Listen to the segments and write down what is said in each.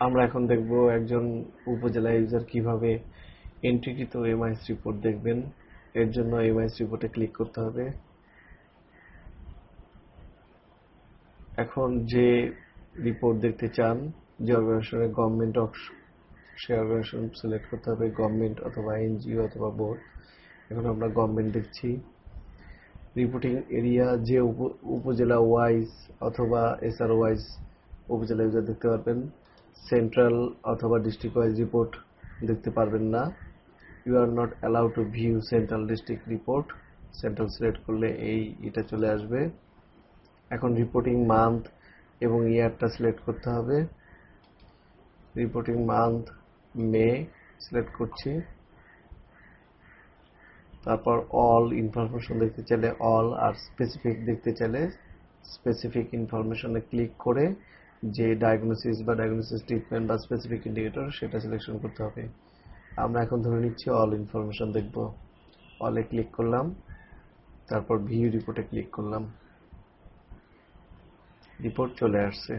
আমরা এখন দেখব একজন উপজেলা ইউজার কিভাবে এন্ট্রিকৃত এমআইএস রিপোর্ট দেখবেন। এর জন্য এমআইএস রিপোর্টে ক্লিক করতে হবে। এখন যে রিপোর্ট দেখতে চান, যে অর্গানাইজেশনের গভর্নমেন্ট সে অর্গানাইজেশন সিলেক্ট করতে হবে, গভর্নমেন্ট অথবা এনজিও অথবা বোর্ড। এখন আমরা গভর্নমেন্ট দেখছি। রিপোর্টিং এরিয়া যে উপজেলা ওয়াইজ অথবা এসআর ওয়াইজ উপজেলা ইউজার দেখতে পারবেন। সেন্ট্রাল অথবা ডিস্ট্রিক্ট ওয়াইজ রিপোর্ট দেখতে পারবেন না। You are not allowed to view central district report. Central select করলে এটা চলে আসবে। এখন রিপোর্টিং মান্থ এবং ইয়ারটা সিলেক্ট করতে হবে। রিপোর্টিং মান্থ মে সিলেক্ট করছি। তারপর অল ইনফরমেশন দেখতে চাইলে অল, আর স্পেসিফিক দেখতে চাইলে স্পেসিফিক ইনফরমেশনে ক্লিক করে যে ডায়াগনোসিস বা ডায়াগনোসিস ট্রিটমেন্ট বা স্পেসিফিক ইন্ডিকেটর সেটা সিলেকশন করতে হবে। আমরা এখন ধরে নিচ্ছি অল ইনফরমেশন দেখব। অলে ক্লিক করলাম, তারপর ভিউ রিপোর্টে ক্লিক করলাম। রিপোর্ট চলে আসছে।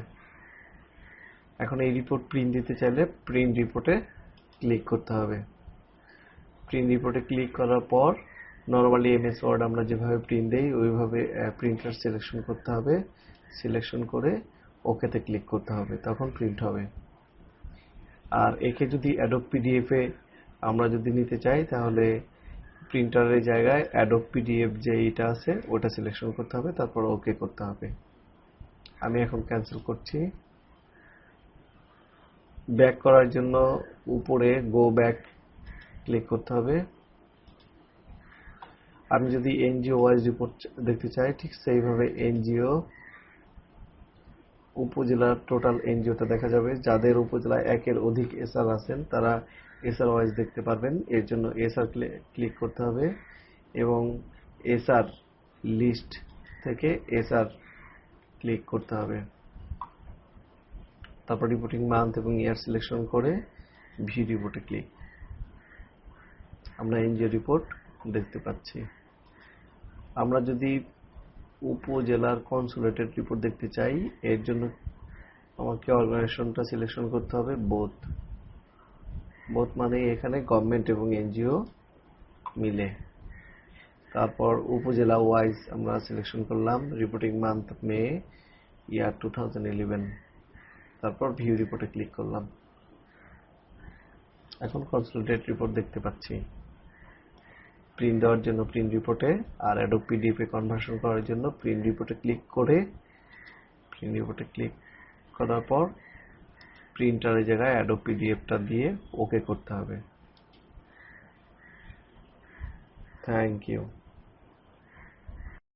এখন এই রিপোর্ট প্রিন্ট দিতে চাইলে প্রিন্ট রিপোর্টে ক্লিক করতে হবে। প্রিন্ট রিপোর্টে ক্লিক করার পর নরমালি এমএস ওয়ার্ড আমরা যেভাবে প্রিন্ট দেই ওইভাবে প্রিন্টার সিলেকশন করতে হবে। সিলেকশন করে ওকেতে ক্লিক করতে হবে, তখন প্রিন্ট হবে। আর একে যদি অ্যাডোব পিডিএফ এ আমরা যদি নিতে চাই তাহলে প্রিন্টারের জায়গায় অ্যাডোব পিডিএফ যে এটা আছে ওটা সিলেকশন করতে হবে, তারপর ওকে করতে হবে। আমি এখন ক্যান্সেল করছি। ব্যাক করার জন্য উপরে গো ব্যাক ক্লিক করতে হবে। আমি যদি এনজিও ওয়াইজ রিপোর্ট দেখতে চাই, ঠিক সেইভাবে এনজিও উপজেলার টোটাল এনজিওটা দেখা যাবে। যাদের উপজেলায় একের অধিক এসআর আছেন তারা এসআর ওয়াইজ দেখতে পারবেন। এর জন্য এসআর ক্লিক করতে হবে এবং এসআর লিস্ট থেকে এসআর ক্লিক করতে হবে। তারপর রিপোর্টিং মান্থ এবং ইয়ার সিলেকশন করে ভিউ রিপোর্টে ক্লিক। আমরা এনজিও রিপোর্ট দেখতে পাচ্ছি। আমরা যদি উপজেলার কনসুলেটেড রিপোর্ট দেখতে চাই, এর জন্য আমাকে অর্গানাইজেশনটা সিলেকশন করতে হবে বোথ। বোথ মানে এখানে গভর্নমেন্ট এবং এনজিও মিলে। তারপর উপজেলা ওয়াইজ আমরা সিলেকশন করলাম, রিপোর্টিং মান্থ মে, ইয়ার 2011। তারপর ভিউ রিপোর্টে ক্লিক করলাম। এখন কনসুলেটেড রিপোর্ট দেখতে পাচ্ছি। প্রিন্ট দেওয়ার জন্য প্রিন্ট রিপোর্টে, আর অ্যাডোব পিডিএফ এ কনভার্সন করার জন্য প্রিন্ট রিপোর্টে ক্লিক করে প্রিন্ট রিপোর্টে ক্লিক করার পর প্রিন্টারের জায়গায় অ্যাডোব পিডিএফটা দিয়ে ওকে করতে হবে। Thank you.